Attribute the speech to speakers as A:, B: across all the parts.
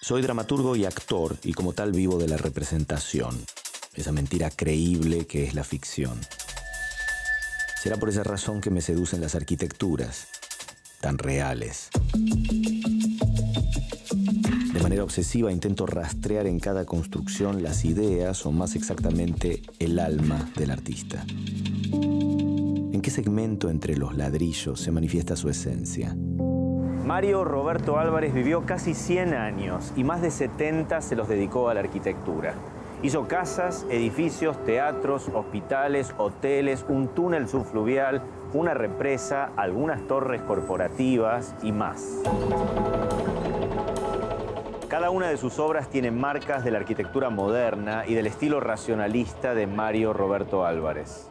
A: Soy dramaturgo y actor, y como tal vivo de la representación, esa mentira creíble que es la ficción. Será por esa razón que me seducen las arquitecturas, tan reales. De manera obsesiva intento rastrear en cada construcción las ideas, o más exactamente, el alma del artista. ¿En qué segmento entre los ladrillos se manifiesta su esencia?
B: Mario Roberto Álvarez vivió casi 100 años y más de 70 se los dedicó a la arquitectura. Hizo casas, edificios, teatros, hospitales, hoteles, un túnel subfluvial, una represa, algunas torres corporativas y más. Cada una de sus obras tiene marcas de la arquitectura moderna y del estilo racionalista de Mario Roberto Álvarez.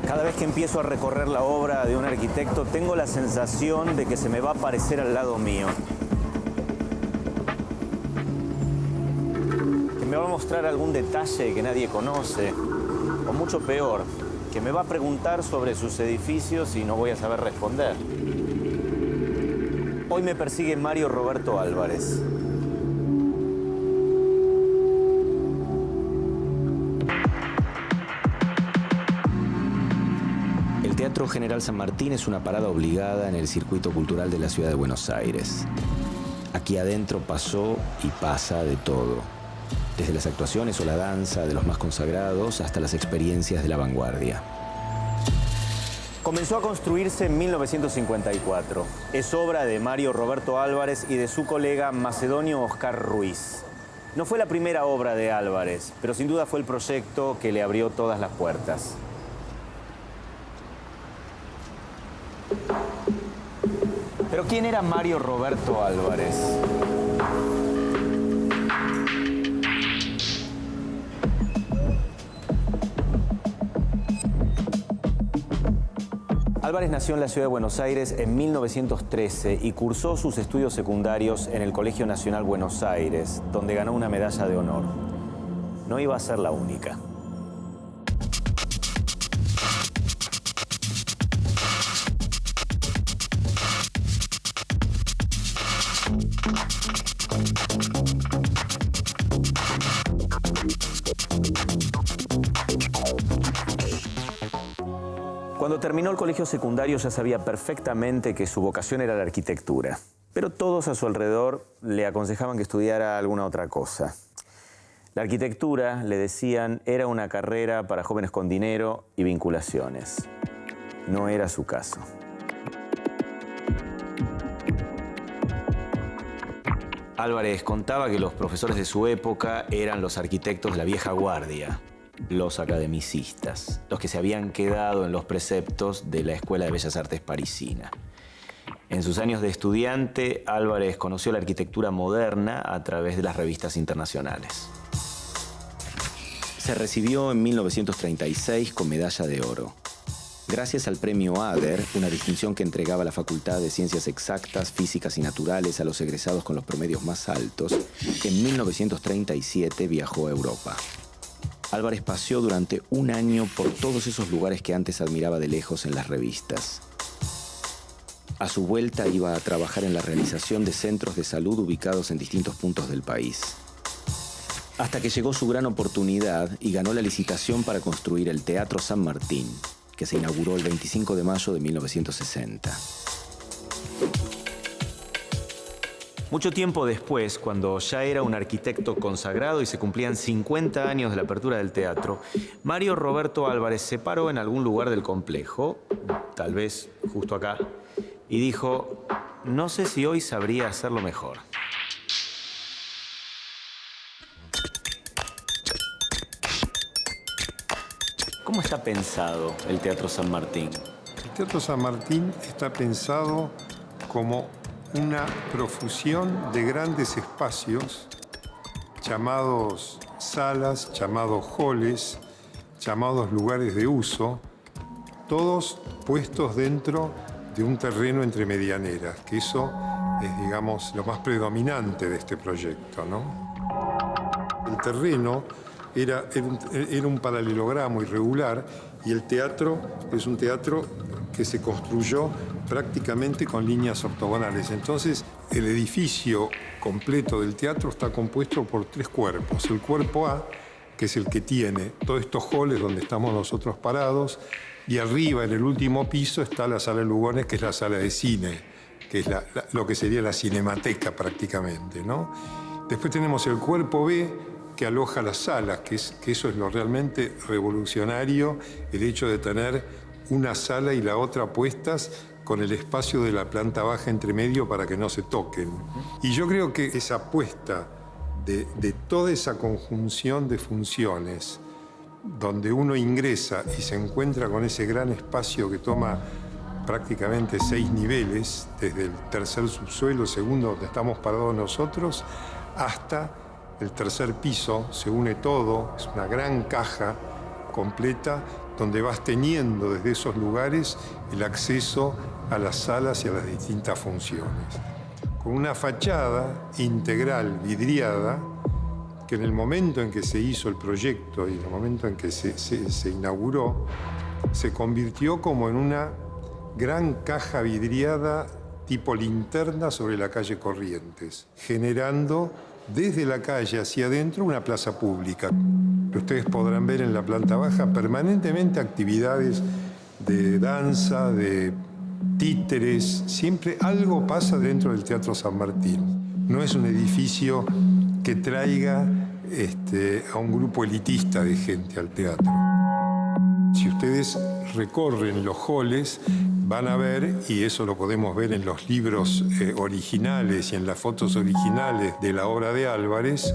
B: Cada vez que empiezo a recorrer la obra de un arquitecto, tengo la sensación de que se me va a aparecer al lado mío. Que me va a mostrar algún detalle que nadie conoce. O mucho peor, que me va a preguntar sobre sus edificios y no voy a saber responder. Hoy me persigue Mario Roberto Álvarez.
A: El Teatro General San Martín es una parada obligada en el circuito cultural de la ciudad de Buenos Aires. Aquí adentro pasó y pasa de todo, desde las actuaciones o la danza de los más consagrados hasta las experiencias de la vanguardia.
B: Comenzó a construirse en 1954. Es obra de Mario Roberto Álvarez y de su colega Macedonio Oscar Ruiz. No fue la primera obra de Álvarez, pero sin duda fue el proyecto que le abrió todas las puertas. Pero ¿quién era Mario Roberto Álvarez? Álvarez nació en la ciudad de Buenos Aires en 1913 y cursó sus estudios secundarios en el Colegio Nacional Buenos Aires, donde ganó una medalla de honor. No iba a ser la única. Cuando terminó el colegio secundario ya sabía perfectamente que su vocación era la arquitectura, pero todos a su alrededor le aconsejaban que estudiara alguna otra cosa. La arquitectura, le decían, era una carrera para jóvenes con dinero y vinculaciones. No era su caso. Álvarez contaba que los profesores de su época eran los arquitectos de la vieja guardia, los academicistas, los que se habían quedado en los preceptos de la Escuela de Bellas Artes parisina. En sus años de estudiante, Álvarez conoció la arquitectura moderna a través de las revistas internacionales. Se recibió en 1936 con medalla de oro. Gracias al premio Ader, una distinción que entregaba la Facultad de Ciencias Exactas, Físicas y Naturales a los egresados con los promedios más altos, en 1937 viajó a Europa. Álvarez paseó durante un año por todos esos lugares que antes admiraba de lejos en las revistas. A su vuelta iba a trabajar en la realización de centros de salud ubicados en distintos puntos del país. Hasta que llegó su gran oportunidad y ganó la licitación para construir el Teatro San Martín, que se inauguró el 25 de mayo de 1960. Mucho tiempo después, cuando ya era un arquitecto consagrado y se cumplían 50 años de la apertura del teatro, Mario Roberto Álvarez se paró en algún lugar del complejo, tal vez justo acá, y dijo: no sé si hoy sabría hacerlo mejor. ¿Cómo está pensado el Teatro San Martín?
C: El Teatro San Martín está pensado como una profusión de grandes espacios llamados salas, llamados halls, llamados lugares de uso, todos puestos dentro de un terreno entre medianeras, que eso es, digamos, lo más predominante de este proyecto, ¿no? El terreno era un paralelogramo irregular y el teatro es un teatro que se construyó prácticamente con líneas ortogonales. Entonces, el edificio completo del teatro está compuesto por 3 cuerpos. El cuerpo A, que es el que tiene todos estos halls donde estamos nosotros parados, y arriba, en el último piso, está la sala de Lugones, que es la sala de cine, que es lo que sería la cinemateca prácticamente, ¿no? Después tenemos el cuerpo B, que aloja las salas, que eso es lo realmente revolucionario, el hecho de tener una sala y la otra puestas con el espacio de la planta baja entre medio para que no se toquen. Y yo creo que esa apuesta de toda esa conjunción de funciones, donde uno ingresa y se encuentra con ese gran espacio que toma prácticamente 6 niveles, desde el tercer subsuelo, segundo donde estamos parados nosotros, hasta el tercer piso, se une todo, es una gran caja completa donde vas teniendo desde esos lugares el acceso a las salas y a las distintas funciones. Con una fachada integral vidriada que en el momento en que se hizo el proyecto y en el momento en que se inauguró, se convirtió como en una gran caja vidriada tipo linterna sobre la calle Corrientes, generando desde la calle hacia adentro una plaza pública. Ustedes podrán ver en la planta baja permanentemente actividades de danza, de títeres, siempre algo pasa dentro del Teatro San Martín. No es un edificio que traiga a un grupo elitista de gente al teatro. Si ustedes recorren los halls, van a ver, y eso lo podemos ver en los libros originales y en las fotos originales de la obra de Álvarez,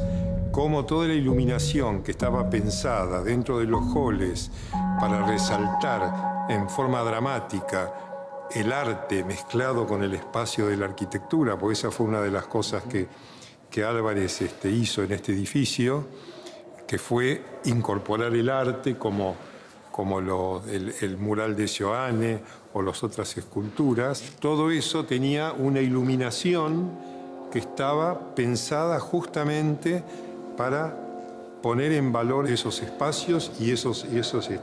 C: cómo toda la iluminación que estaba pensada dentro de los halls para resaltar en forma dramática el arte mezclado con el espacio de la arquitectura, porque esa fue una de las cosas que Álvarez hizo en este edificio, que fue incorporar el arte como el mural de Sioane o las otras esculturas. Todo eso tenía una iluminación que estaba pensada justamente para poner en valor esos espacios y esos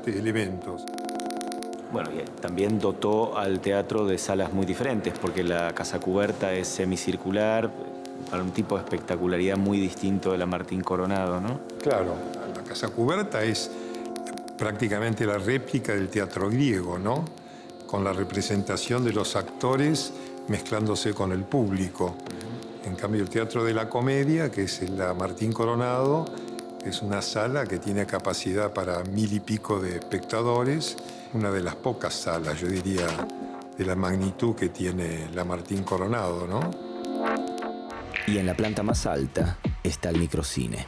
C: elementos.
B: Bueno, y también dotó al teatro de salas muy diferentes, porque la Casa Cuberta es semicircular, para un tipo de espectacularidad muy distinto de la Martín Coronado, ¿no?
C: Claro, la Casa Cuberta es prácticamente la réplica del teatro griego, ¿no? Con la representación de los actores mezclándose con el público. En cambio, el Teatro de la Comedia, que es la Martín Coronado, es una sala que tiene capacidad para 1000 y pico de espectadores, una de las pocas salas, yo diría, de la magnitud que tiene la Martín Coronado, ¿no?
A: Y en la planta más alta está el microcine.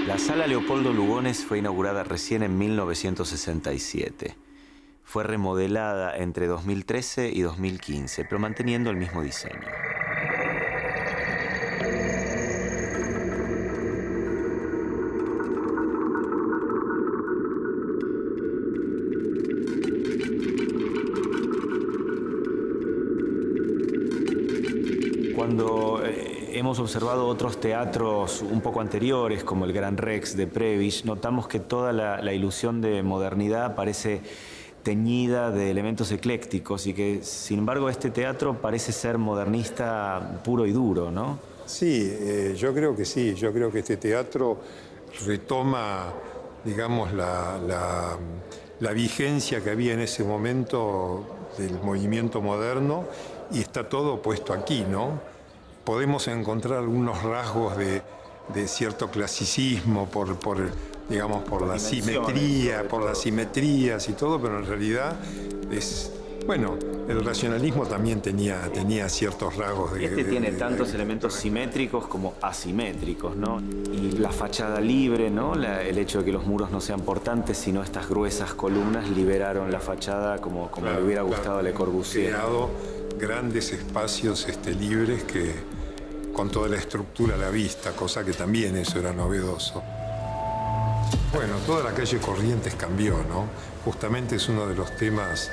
B: La Sala Leopoldo Lugones fue inaugurada recién en 1967. Fue remodelada entre 2013 y 2015, pero manteniendo el mismo diseño. Cuando hemos observado otros teatros un poco anteriores, como el Gran Rex de Prebisch, notamos que toda la ilusión de modernidad parece teñida de elementos eclécticos y que, sin embargo, este teatro parece ser modernista puro y duro, ¿no?
C: Sí, yo creo que sí. Yo creo que este teatro retoma, digamos, la vigencia que había en ese momento del movimiento moderno y está todo puesto aquí, ¿no? Podemos encontrar algunos rasgos de cierto clasicismo por la simetría, por las simetrías y todo, pero en realidad es Bueno, el racionalismo también tenía ciertos rasgos de...
B: Este tiene tantos elementos simétricos como asimétricos, ¿no? Y la fachada libre, ¿no? El hecho de que los muros no sean portantes, sino estas gruesas columnas liberaron la fachada como le hubiera gustado a Le Corbusier.
C: Creado grandes espacios libres que con toda la estructura a la vista, cosa que también eso era novedoso. Bueno, toda la calle Corrientes cambió, ¿no? Justamente es uno de los temas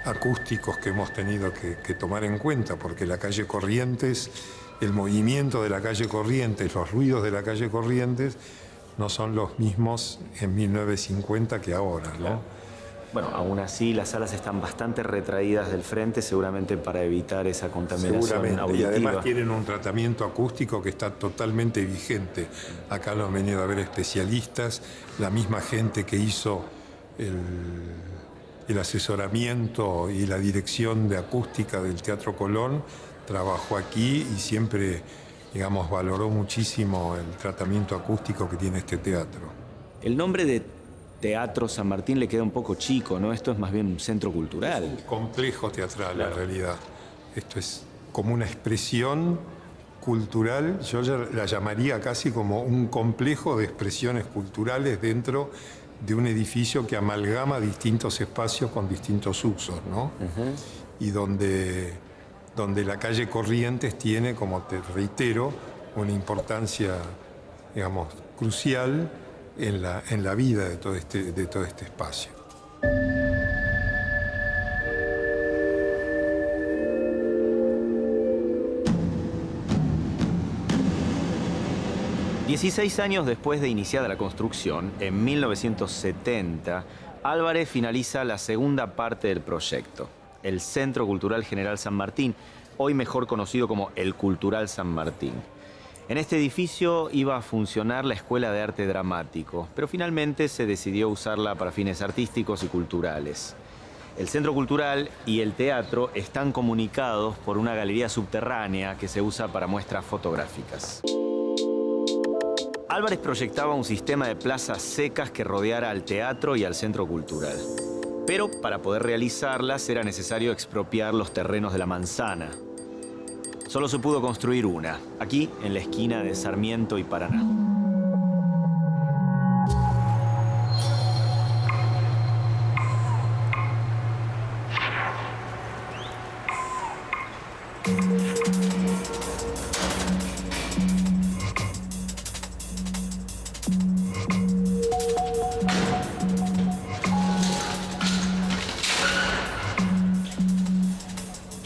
C: acústicos que hemos tenido que tomar en cuenta, porque la calle Corrientes, el movimiento de la calle Corrientes, los ruidos de la calle Corrientes no son los mismos en 1950 que ahora, ¿no?
B: Bueno, aún así las salas están bastante retraídas del frente, seguramente para evitar esa contaminación auditiva.
C: Y además tienen un tratamiento acústico que está totalmente vigente. Acá lo han venido a ver especialistas, la misma gente que hizo el asesoramiento y la dirección de acústica del Teatro Colón trabajó aquí y siempre, digamos, valoró muchísimo el tratamiento acústico que tiene este teatro.
B: El nombre de Teatro San Martín le queda un poco chico, ¿no? Esto es más bien un centro cultural.
C: Es un complejo teatral, en realidad. Esto es como una expresión cultural, yo la llamaría casi como un complejo de expresiones culturales dentro de un edificio que amalgama distintos espacios con distintos usos, ¿no? Y donde la calle Corrientes tiene, como te reitero, una importancia, digamos, crucial en la vida de todo este espacio.
B: Dieciséis años después de iniciada la construcción, en 1970, Álvarez finaliza la segunda parte del proyecto, el Centro Cultural General San Martín, hoy mejor conocido como el Cultural San Martín. En este edificio iba a funcionar la Escuela de Arte Dramático, pero finalmente se decidió usarla para fines artísticos y culturales. El Centro Cultural y el teatro están comunicados por una galería subterránea que se usa para muestras fotográficas. Álvarez proyectaba un sistema de plazas secas que rodeara al teatro y al Centro Cultural. Pero para poder realizarlas era necesario expropiar los terrenos de la Manzana. Solo se pudo construir una, aquí en la esquina de Sarmiento y Paraná.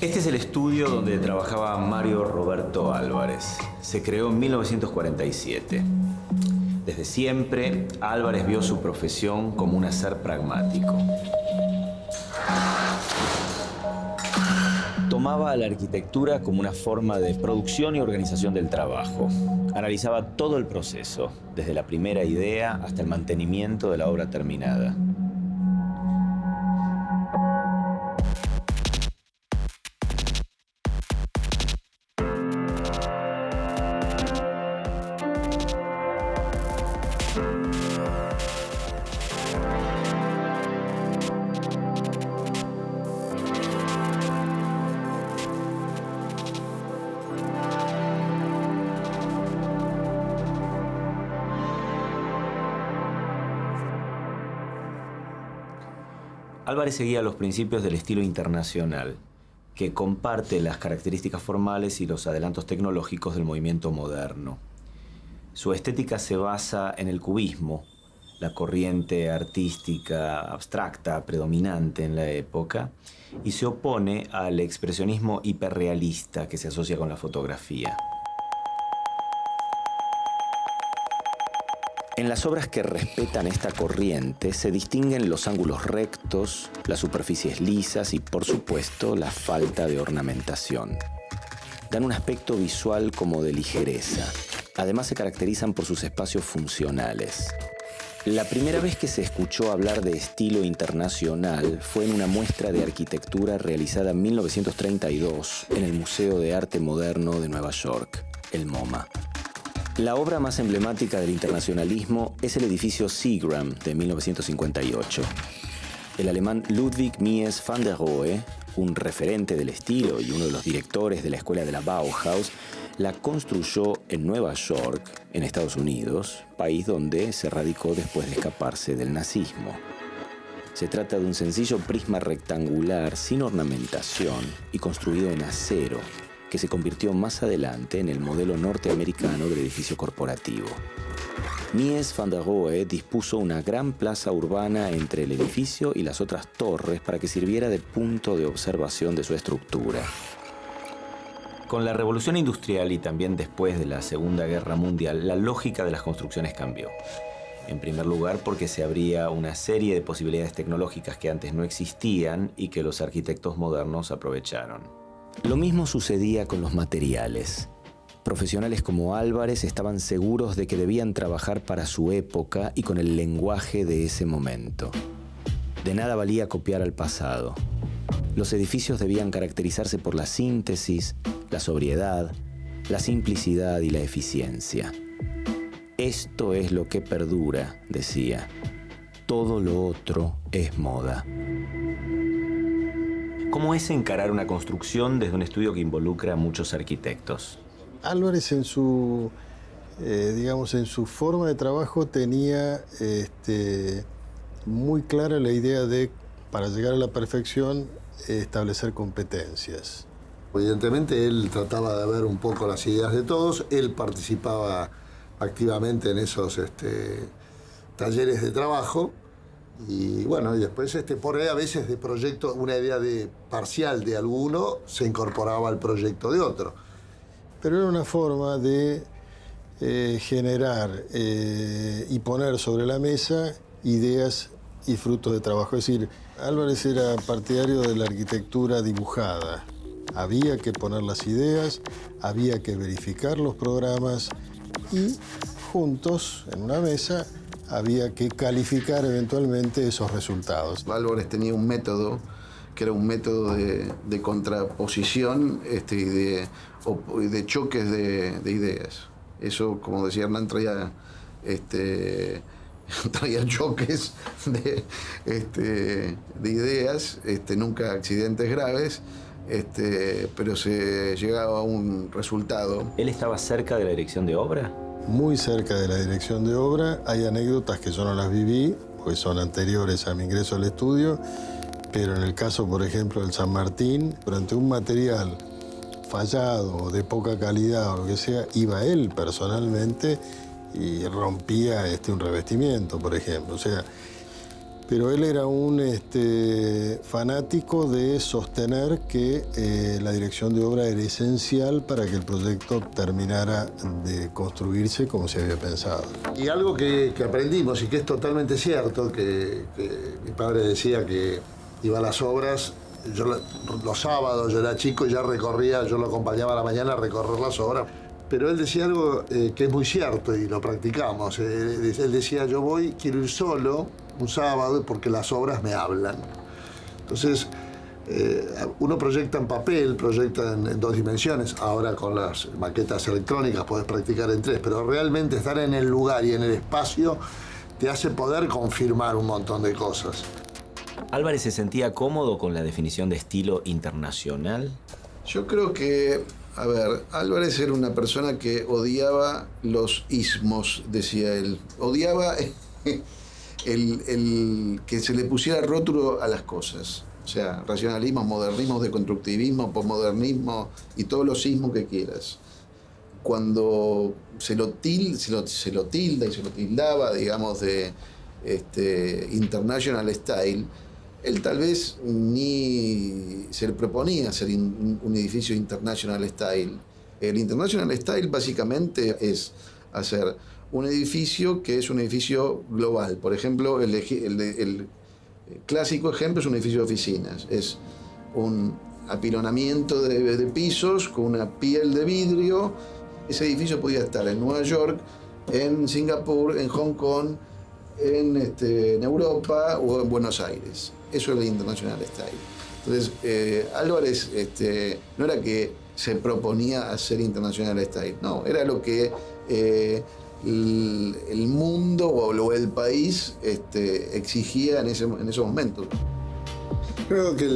B: Este es el estudio donde trabajaba Mario Roberto Álvarez. Se creó en 1947. Desde siempre, Álvarez vio su profesión como un hacer pragmático. Tomaba a la arquitectura como una forma de producción y organización del trabajo. Analizaba todo el proceso, desde la primera idea hasta el mantenimiento de la obra terminada. Álvarez seguía los principios del estilo internacional, que comparte las características formales y los adelantos tecnológicos del movimiento moderno. Su estética se basa en el cubismo, la corriente artística abstracta predominante en la época, y se opone al expresionismo hiperrealista que se asocia con la fotografía. En las obras que respetan esta corriente se distinguen los ángulos rectos, las superficies lisas y, por supuesto, la falta de ornamentación. Dan un aspecto visual como de ligereza. Además, se caracterizan por sus espacios funcionales. La primera vez que se escuchó hablar de estilo internacional fue en una muestra de arquitectura realizada en 1932 en el Museo de Arte Moderno de Nueva York, el MoMA. La obra más emblemática del internacionalismo es el edificio Seagram de 1958.
A: El alemán Ludwig Mies van der Rohe, un referente del estilo y uno de los directores de la escuela de la Bauhaus, la construyó en Nueva York, en Estados Unidos, país donde se radicó después de escaparse del nazismo. Se trata de un sencillo prisma rectangular sin ornamentación y construido en acero, que se convirtió más adelante en el modelo norteamericano del edificio corporativo. Mies van der Rohe dispuso una gran plaza urbana entre el edificio y las otras torres para que sirviera de punto de observación de su estructura.
B: Con la Revolución Industrial y también después de la Segunda Guerra Mundial, la lógica de las construcciones cambió. En primer lugar, porque se abría una serie de posibilidades tecnológicas que antes no existían y que los arquitectos modernos aprovecharon.
A: Lo mismo sucedía con los materiales. Profesionales como Álvarez estaban seguros de que debían trabajar para su época y con el lenguaje de ese momento. De nada valía copiar al pasado. Los edificios debían caracterizarse por la síntesis, la sobriedad, la simplicidad y la eficiencia. Esto es lo que perdura, decía. Todo lo otro es moda.
B: ¿Cómo es encarar una construcción desde un estudio que involucra a muchos arquitectos?
D: Álvarez en su forma de trabajo tenía muy clara la idea de, para llegar a la perfección, establecer competencias.
E: Evidentemente él trataba de ver un poco las ideas de todos, él participaba activamente en esos talleres de trabajo y bueno, y después por ahí a veces de proyecto, una idea parcial de alguno se incorporaba al proyecto de otro.
D: Pero era una forma de generar y poner sobre la mesa ideas y frutos de trabajo. Es decir, Álvarez era partidario de la arquitectura dibujada. Había que poner las ideas, había que verificar los programas y juntos, en una mesa, había que calificar eventualmente esos resultados.
F: Álvarez tenía un método que era un método de contraposición y de choques de ideas. Eso, como decía Hernán, traía choques de ideas, nunca accidentes graves, pero se llegaba a un resultado.
B: ¿Él estaba cerca de la dirección de obra?
D: Muy cerca de la dirección de obra. Hay anécdotas que yo no las viví, pues son anteriores a mi ingreso al estudio, pero en el caso, por ejemplo, del San Martín, durante un material fallado o de poca calidad o lo que sea, iba él personalmente y rompía un revestimiento, por ejemplo. O sea, pero él era un fanático de sostener que la dirección de obra era esencial para que el proyecto terminara de construirse como se había pensado.
E: Y algo que aprendimos y que es totalmente cierto, que mi padre decía que iba a las obras, los sábados yo era chico y ya recorría, yo lo acompañaba a la mañana a recorrer las obras, pero él decía algo que es muy cierto y lo practicamos. Él decía, quiero ir solo un sábado porque las obras me hablan. Entonces, uno proyecta en papel, proyecta en 2 dimensiones, ahora con las maquetas electrónicas podés practicar en 3, pero realmente estar en el lugar y en el espacio te hace poder confirmar un montón de cosas.
B: ¿Álvarez se sentía cómodo con la definición de estilo internacional?
F: Yo creo que, Álvarez era una persona que odiaba los ismos, decía él. Odiaba el que se le pusiera rótulo a las cosas. O sea, racionalismo, modernismo, deconstructivismo, posmodernismo y todos los ismos que quieras. Cuando se lo tilda y se lo tildaba, digamos, de International Style, él tal vez ni se le proponía hacer un edificio International Style. El International Style básicamente es hacer un edificio que es un edificio global. Por ejemplo, el clásico ejemplo es un edificio de oficinas. Es un apilonamiento de pisos con una piel de vidrio. Ese edificio podía estar en Nueva York, en Singapur, en Hong Kong, en Europa o en Buenos Aires. Eso es el International Style. Entonces, Álvarez no era que se proponía hacer International Style, no, era lo que el mundo o el país exigía en esos momentos.
E: Creo que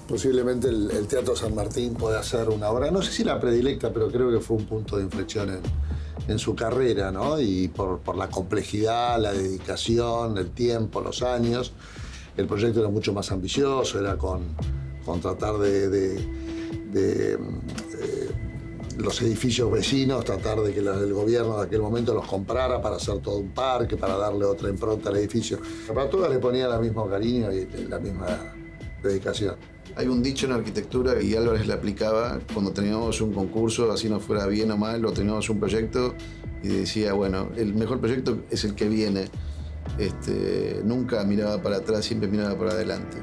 E: posiblemente el Teatro San Martín puede ser una obra, no sé si la predilecta, pero creo que fue un punto de inflexión en su carrera, ¿no? Y por la complejidad, la dedicación, el tiempo, los años. El proyecto era mucho más ambicioso, era con tratar de los edificios vecinos, tratar de que el gobierno de aquel momento los comprara para hacer todo un parque, para darle otra impronta al edificio. Para todas le ponía el mismo cariño y la misma dedicación.
F: Hay un dicho en arquitectura y Álvarez le aplicaba cuando teníamos un concurso, así nos fuera bien o mal, o teníamos un proyecto y decía, bueno, el mejor proyecto es el que viene. Nunca miraba para atrás, siempre miraba para adelante.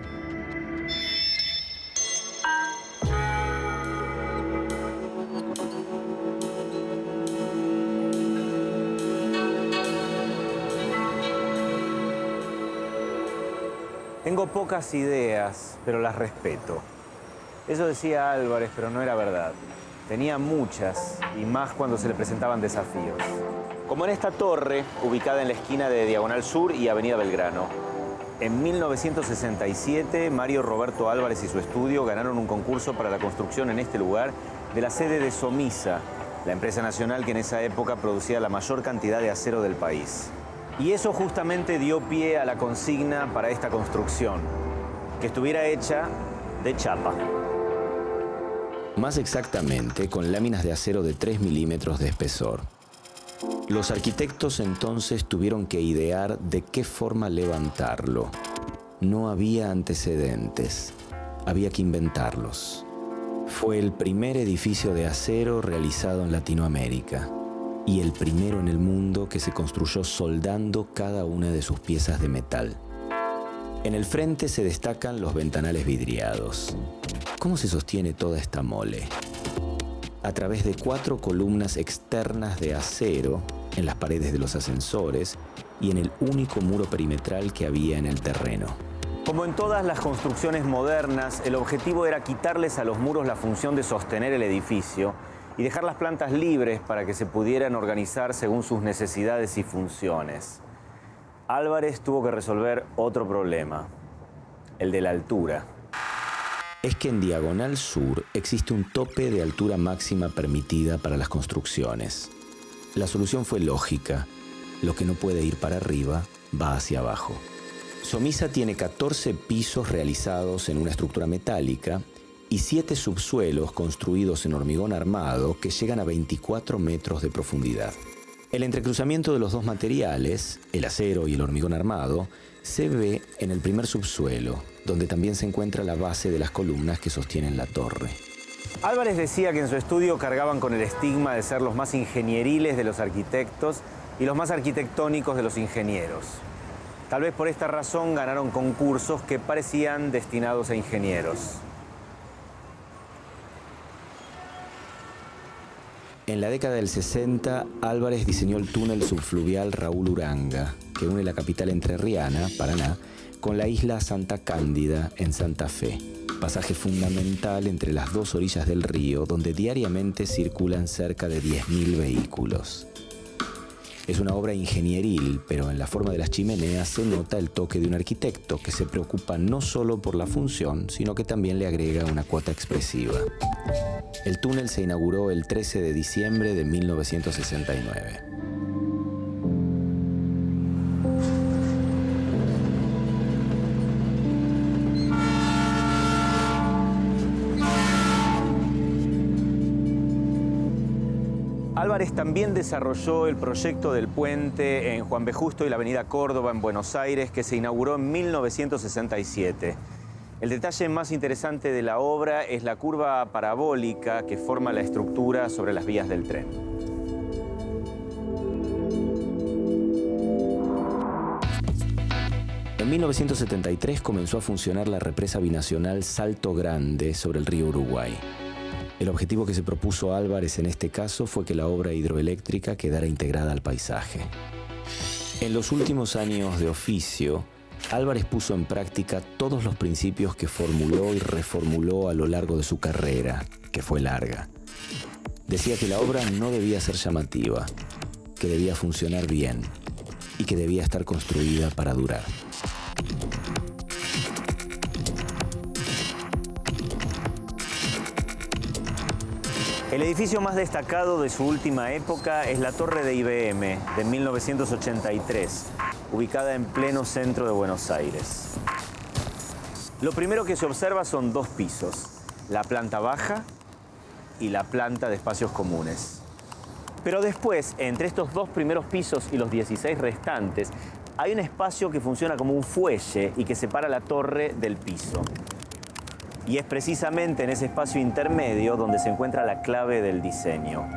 B: Tengo pocas ideas, pero las respeto. Eso decía Álvarez, pero no era verdad. Tenía muchas, y más cuando se le presentaban desafíos. Como en esta torre, ubicada en la esquina de Diagonal Sur y Avenida Belgrano. En 1967, Mario Roberto Álvarez y su estudio ganaron un concurso para la construcción en este lugar de la sede de Somisa, la empresa nacional que en esa época producía la mayor cantidad de acero del país. Y eso justamente dio pie a la consigna para esta construcción, que estuviera hecha de chapa.
A: Más exactamente, con láminas de acero de 3 milímetros de espesor. Los arquitectos entonces tuvieron que idear de qué forma levantarlo. No había antecedentes, había que inventarlos. Fue el primer edificio de acero realizado en Latinoamérica y el primero en el mundo que se construyó soldando cada una de sus piezas de metal. En el frente se destacan los ventanales vidriados. ¿Cómo se sostiene toda esta mole? A través de 4 columnas externas de acero en las paredes de los ascensores y en el único muro perimetral que había en el terreno.
B: Como en todas las construcciones modernas, el objetivo era quitarles a los muros la función de sostener el edificio y dejar las plantas libres para que se pudieran organizar según sus necesidades y funciones. Álvarez tuvo que resolver otro problema, el de la altura.
A: Es que en Diagonal Sur existe un tope de altura máxima permitida para las construcciones. La solución fue lógica. Lo que no puede ir para arriba va hacia abajo. Somisa tiene 14 pisos realizados en una estructura metálica y 7 subsuelos construidos en hormigón armado que llegan a 24 metros de profundidad. El entrecruzamiento de los dos materiales, el acero y el hormigón armado, se ve en el primer subsuelo, donde también se encuentra la base de las columnas que sostienen la torre.
B: Álvarez decía que en su estudio cargaban con el estigma de ser los más ingenieriles de los arquitectos y los más arquitectónicos de los ingenieros. Tal vez por esta razón ganaron concursos que parecían destinados a ingenieros.
A: En la década del 60, Álvarez diseñó el túnel subfluvial Raúl Uranga, que une la capital entrerriana, Paraná, con la isla Santa Cándida, en Santa Fe. Pasaje fundamental entre las dos orillas del río, donde diariamente circulan cerca de 10.000 vehículos. Es una obra ingenieril, pero en la forma de las chimeneas se nota el toque de un arquitecto que se preocupa no solo por la función, sino que también le agrega una cuota expresiva. El túnel se inauguró el 13 de diciembre de 1969.
B: Álvarez también desarrolló el proyecto del puente en Juan B. Justo y la avenida Córdoba en Buenos Aires, que se inauguró en 1967. El detalle más interesante de la obra es la curva parabólica que forma la estructura sobre las vías del tren.
A: En 1973 comenzó a funcionar la represa binacional Salto Grande sobre el río Uruguay. El objetivo que se propuso Álvarez en este caso fue que la obra hidroeléctrica quedara integrada al paisaje. En los últimos años de oficio, Álvarez puso en práctica todos los principios que formuló y reformuló a lo largo de su carrera, que fue larga. Decía que la obra no debía ser llamativa. que debía funcionar bien y que debía estar construida para durar.
B: El edificio más destacado de su última época es la Torre de IBM, de 1983, ubicada en pleno centro de Buenos Aires. Lo primero que se observa son dos pisos, la planta baja y la planta de espacios comunes. Pero después, entre estos dos primeros pisos y los 16 restantes, hay un espacio que funciona como un fuelle y que separa la torre del piso. Y es precisamente en ese espacio intermedio donde se encuentra la clave del diseño.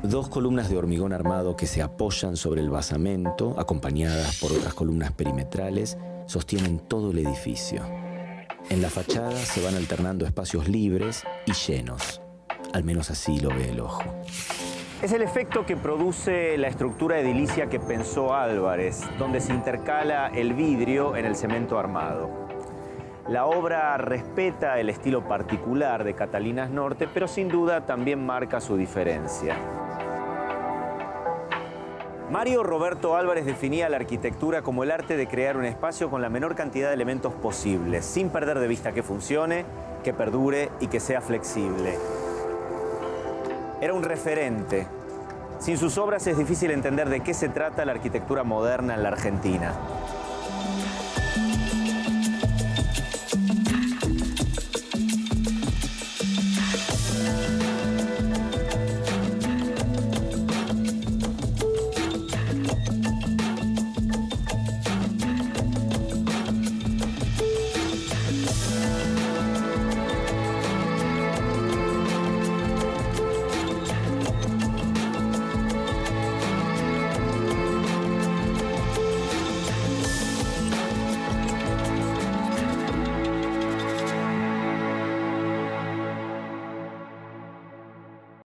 A: Dos columnas de hormigón armado que se apoyan sobre el basamento, acompañadas por otras columnas perimetrales, sostienen todo el edificio. En la fachada se van alternando espacios libres y llenos. Al menos así lo ve el ojo.
B: Es el efecto que produce la estructura edilicia que pensó Álvarez, donde se intercala el vidrio en el cemento armado. La obra respeta el estilo particular de Catalinas Norte, pero sin duda también marca su diferencia. Mario Roberto Álvarez definía la arquitectura como el arte de crear un espacio con la menor cantidad de elementos posibles, sin perder de vista que funcione, que perdure y que sea flexible. Era un referente. Sin sus obras es difícil entender de qué se trata la arquitectura moderna en la Argentina.